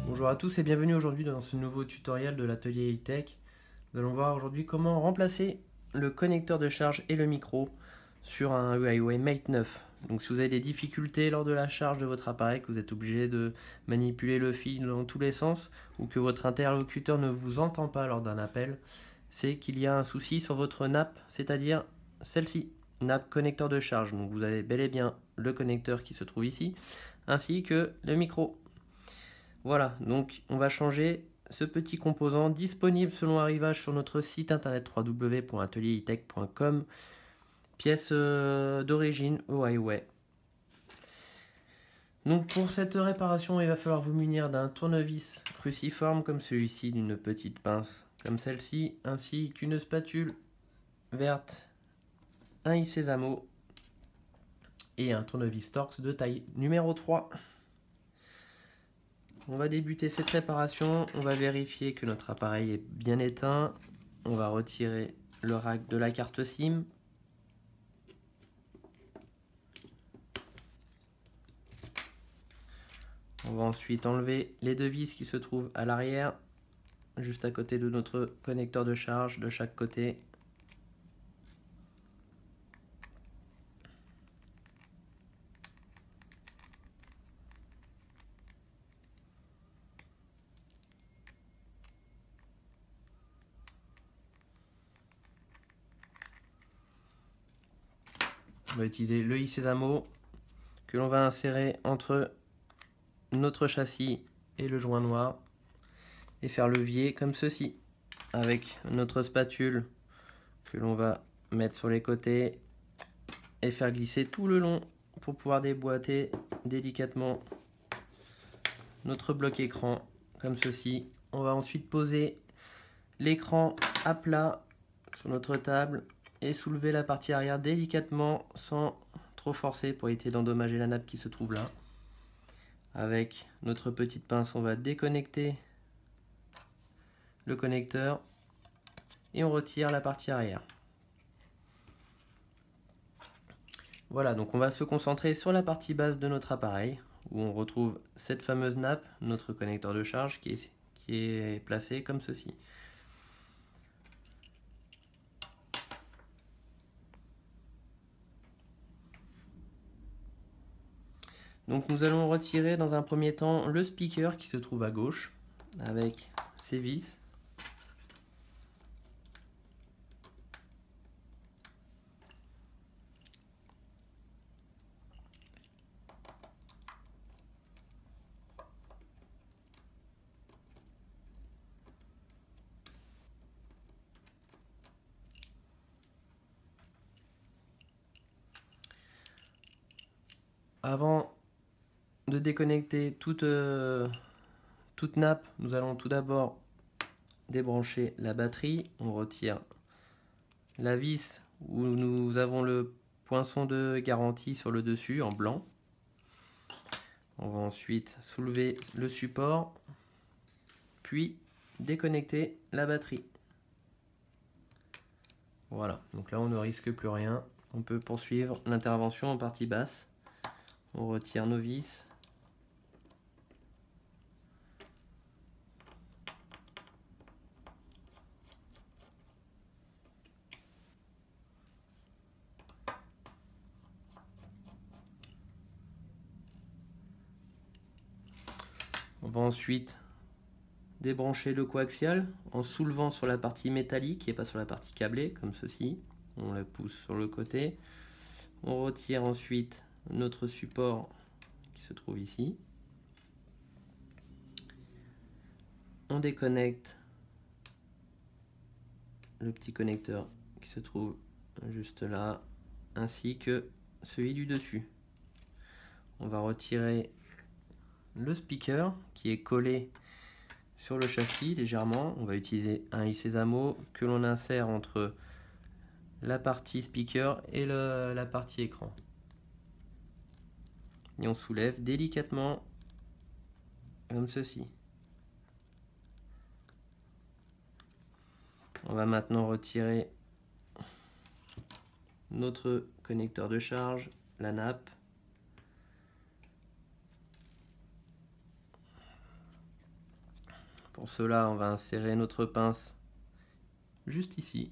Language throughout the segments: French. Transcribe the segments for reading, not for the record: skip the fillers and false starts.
Bonjour à tous et bienvenue aujourd'hui dans ce nouveau tutoriel de l'atelier E-Tech. Nous allons voir aujourd'hui comment remplacer le connecteur de charge et le micro sur un Huawei Mate 9. Donc si vous avez des difficultés lors de la charge de votre appareil, que vous êtes obligé de manipuler le fil dans tous les sens ou que votre interlocuteur ne vous entend pas lors d'un appel, c'est qu'il y a un souci sur votre nappe, c'est-à-dire celle-ci, nappe connecteur de charge. Donc vous avez bel et bien le connecteur qui se trouve ici, ainsi que le micro. Voilà, donc on va changer ce petit composant disponible selon arrivage sur notre site internet www.atelieritech.com, pièce d'origine Huawei. Donc pour cette réparation, il va falloir vous munir d'un tournevis cruciforme comme celui-ci, d'une petite pince comme celle-ci, ainsi qu'une spatule verte, un i-sésamo et un tournevis Torx de taille numéro 3. On va débuter cette réparation, on va vérifier que notre appareil est bien éteint. On va retirer le rack de la carte SIM. On va ensuite enlever les deux vis qui se trouvent à l'arrière, juste à côté de notre connecteur de charge de chaque côté. On va utiliser le i-sésamo que l'on va insérer entre notre châssis et le joint noir et faire levier comme ceci avec notre spatule que l'on va mettre sur les côtés et faire glisser tout le long pour pouvoir déboîter délicatement notre bloc écran comme ceci. On va ensuite poser l'écran à plat sur notre table et soulever la partie arrière délicatement sans trop forcer pour éviter d'endommager la nappe qui se trouve là. Avec notre petite pince, on va déconnecter le connecteur et on retire la partie arrière. Voilà, donc on va se concentrer sur la partie basse de notre appareil où on retrouve cette fameuse nappe, notre connecteur de charge qui est placé comme ceci. Donc nous allons retirer dans un premier temps le speaker qui se trouve à gauche avec ses vis. Avant de déconnecter toute nappe, nous allons tout d'abord débrancher la batterie. On retire la vis où nous avons le poinçon de garantie sur le dessus en blanc. On va ensuite soulever le support, puis déconnecter la batterie. Voilà, donc là on ne risque plus rien. On peut poursuivre l'intervention en partie basse. On retire nos vis. On va ensuite débrancher le coaxial en soulevant sur la partie métallique et pas sur la partie câblée, comme ceci. On le pousse sur le côté. On retire ensuite notre support qui se trouve ici. On déconnecte le petit connecteur qui se trouve juste là, ainsi que celui du dessus. On va retirer le speaker qui est collé sur le châssis légèrement. On va utiliser un i-sésamo que l'on insère entre la partie speaker et la partie écran. Et on soulève délicatement comme ceci. On va maintenant retirer notre connecteur de charge, la nappe. Pour cela, on va insérer notre pince juste ici.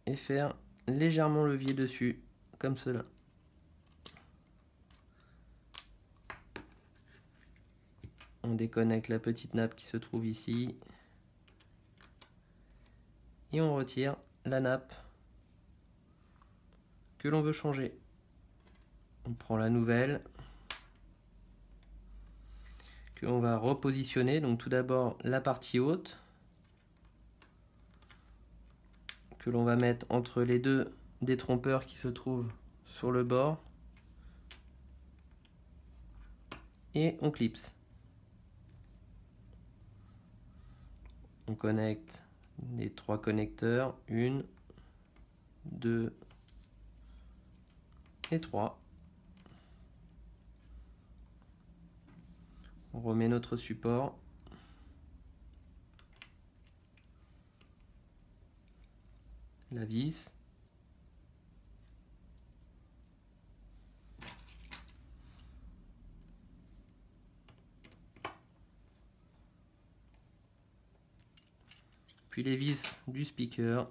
Et faire légèrement levier dessus, comme cela. On déconnecte la petite nappe qui se trouve ici. Et on retire la nappe que l'on veut changer. On prend la nouvelle que l'on va repositionner. Donc tout d'abord la partie haute que l'on va mettre entre les deux détrompeurs qui se trouvent sur le bord. Et on clipse. On connecte les 3 connecteurs, 1, 2 et 3. On remet notre support. La vis. Puis les vis du speaker.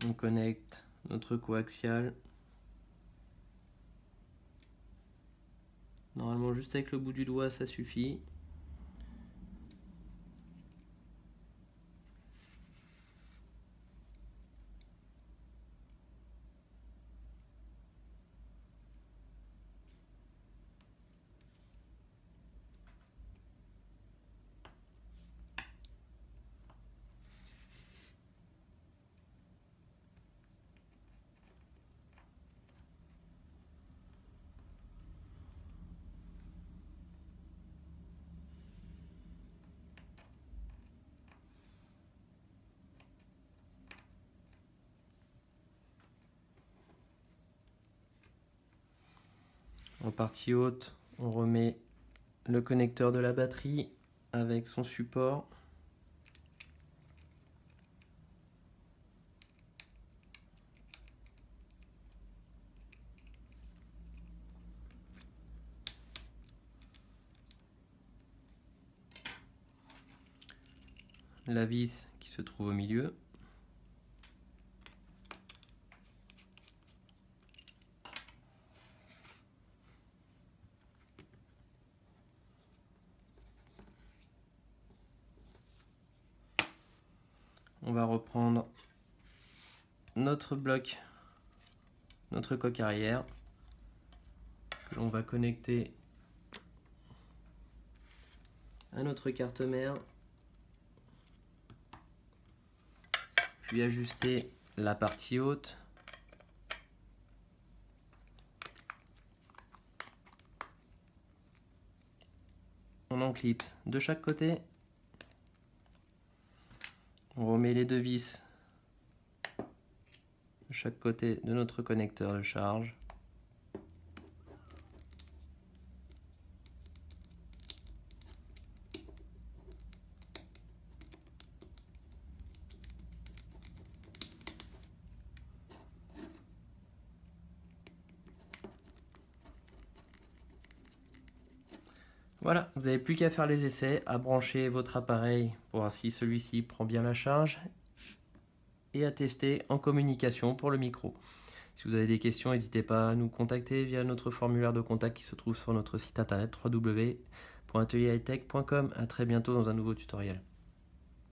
On connecte notre coaxial. Normalement, juste avec le bout du doigt, ça suffit. En partie haute, on remet le connecteur de la batterie avec son support. La vis qui se trouve au milieu. On va reprendre notre bloc, notre coque arrière, que l'on va connecter à notre carte mère, puis ajuster la partie haute. On en clipse de chaque côté. On remet les 2 vis de chaque côté de notre connecteur de charge. Voilà, vous n'avez plus qu'à faire les essais, à brancher votre appareil pour voir si celui-ci prend bien la charge et à tester en communication pour le micro. Si vous avez des questions, n'hésitez pas à nous contacter via notre formulaire de contact qui se trouve sur notre site internet www www.atelierhightech.com. À très bientôt dans un nouveau tutoriel.